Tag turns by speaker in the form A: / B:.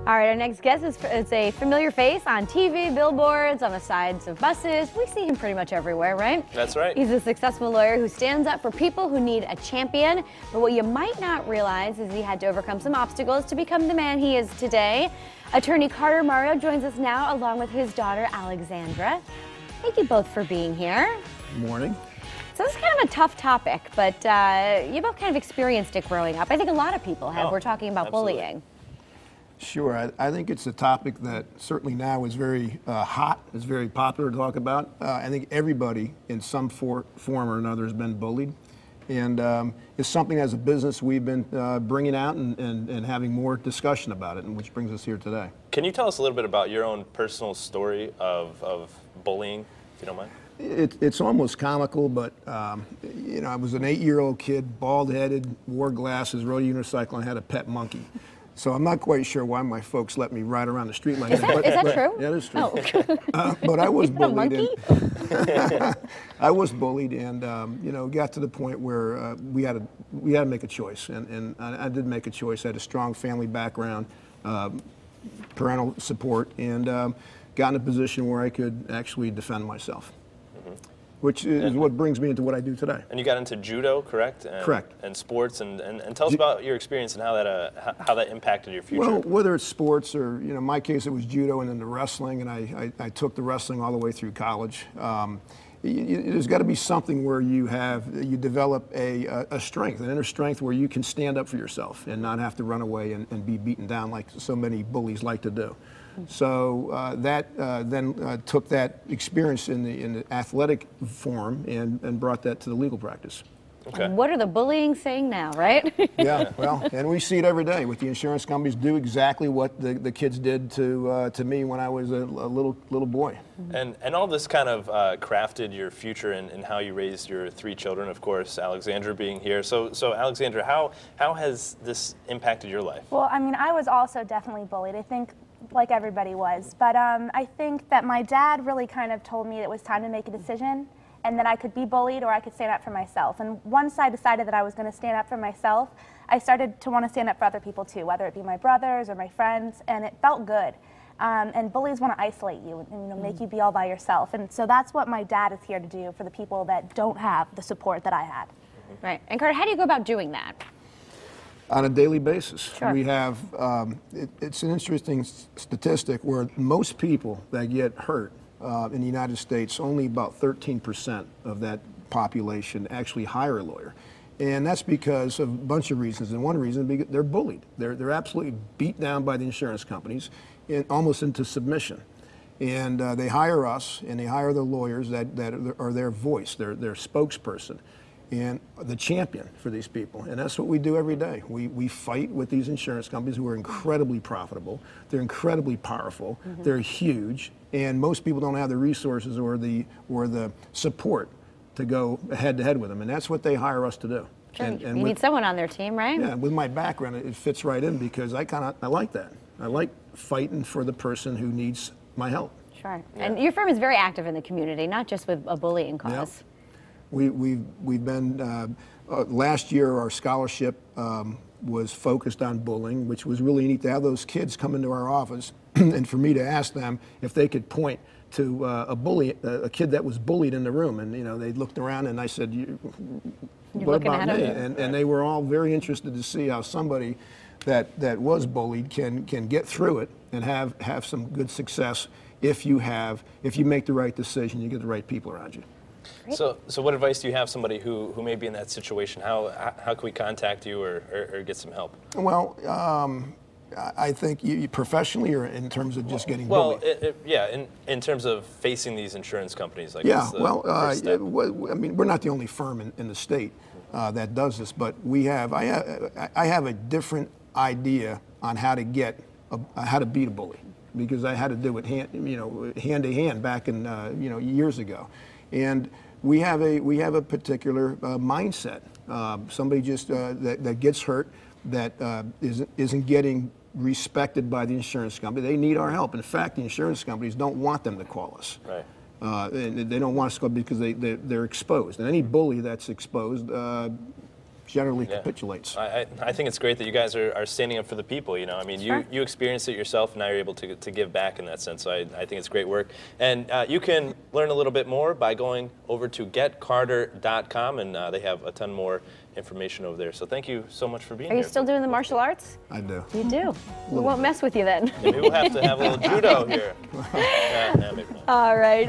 A: All right, our next guest is a familiar face on TV, billboards, on the sides of buses. We see him pretty much everywhere, right?
B: That's right.
A: He's a successful lawyer who stands up for people who need a champion. But what you might not realize is he had to overcome some obstacles to become the man he is today. Attorney Carter Mario joins us now along with his daughter, Alexandra. Thank you both for being here.
C: Good morning.
A: So this is kind of a tough topic, but you both kind of experienced it growing up. I think a lot of people have. We're talking about bullying.
C: Sure. I think it's a topic that certainly now is very hot, is very popular to talk about. I think everybody in some form or another has been bullied. And it's something as a business we've been bringing out and having more discussion about it, and which brings us here today.
B: Can you tell us a little bit about your own personal story of bullying, if you don't mind?
C: It's almost comical, but you know, I was an 8-year-old kid, bald-headed, wore glasses, rode a unicycle, and had a pet monkey. So I'm not quite sure why my folks let me ride around the street like that.
A: Is that true?
C: Yeah, it is true.
A: Oh.
C: But I was bullied.
A: A monkey?
C: I was bullied, and you know, got to the point where we had to make a choice, and I did make a choice. I had a strong family background, parental support, and got in a position where I could actually defend myself. Which is what brings me into what I do today. And
B: you got into judo, correct?
C: Correct.
B: And sports, and tell us about your experience and how that impacted your future.
C: Well, whether it's sports or, you know, in my case it was judo and then the wrestling, and I took the wrestling all the way through college. There's got to be something where you develop a strength, an inner strength where you can stand up for yourself and not have to run away and be beaten down like so many bullies like to do. So then took that experience in the athletic form and brought that to the legal practice.
B: Okay.
A: And what are the bullying saying now, right?
C: Yeah, well, and we see it every day with the insurance companies do exactly what the kids did to me when I was a little boy.
B: And all this kind of crafted your future and how you raised your 3 children, of course, Alexandra being here. So Alexandra, how has this impacted your life?
D: Well, I mean, I was also definitely bullied. I think like everybody was. But I think that my dad really kind of told me it was time to make a decision and that I could be bullied or I could stand up for myself. And once I decided that I was going to stand up for myself, I started to want to stand up for other people too, whether it be my brothers or my friends, and it felt good. And bullies want to isolate you and you know, make you be all by yourself. And so that's what my dad is here to do for the people that don't have the support that I had.
A: Right. And Carter, how do you go about doing that?
C: On a daily basis.
A: Sure.
C: We have, it's an interesting statistic where most people that get hurt in the United States, only about 13% of that population actually hire a lawyer. And that's because of a bunch of reasons. And one reason, because they're bullied. They're absolutely beat down by the insurance companies, almost into submission. And they hire us, and they hire the lawyers that are their voice, their spokesperson, and the champion for these people. And that's what we do every day. We fight with these insurance companies who are incredibly profitable. They're incredibly powerful. They're huge. And most people don't have the resources or the support to go head to head with them. And that's what they hire us to do.
A: Sure.
C: And
A: you need someone on their team, right?
C: Yeah, with my background, it fits right in because I like that. I like fighting for the person who needs my help.
A: Sure.
B: Yeah.
A: And your firm is very active in the community, not just with a bullying cause.
C: Yep. We've been, last year our scholarship was focused on bullying, which was really neat to have those kids come into our office and for me to ask them if they could point to a kid that was bullied in the room. And you know, they looked around and I said, what about me? And they were all very interested to see how somebody that was bullied can get through it and have some good success if you make the right decision, you get the right people around you.
B: So what advice do you have somebody who may be in that situation? How can we contact you or get some help?
C: Well, I think you professionally or in terms of just getting bullied?
B: Well, in terms of facing these insurance companies. Like
C: yeah, well, I mean, we're not the only firm in the state that does this, but I have a different idea on how to beat a bully because I had to do it hand to hand back in years ago. And we have a particular mindset. Somebody just that gets hurt, that isn't getting respected by the insurance company. They need our help. In fact, the insurance companies don't want them to call us. Right. And they don't want us to call because they're exposed. And any bully that's exposed generally capitulates.
B: I think it's great that you guys are standing up for the people, you know. I mean, you experienced it yourself, and now you're able to give back in that sense. So I think it's great work. And you can learn a little bit more by going over to getcarter.com, and they have a ton more information over there. So thank you so much for being here.
A: Are you still doing the martial arts?
C: I do.
A: You do. We won't mess with you then.
B: Maybe we'll have to have a little judo here. Maybe not.
A: All right.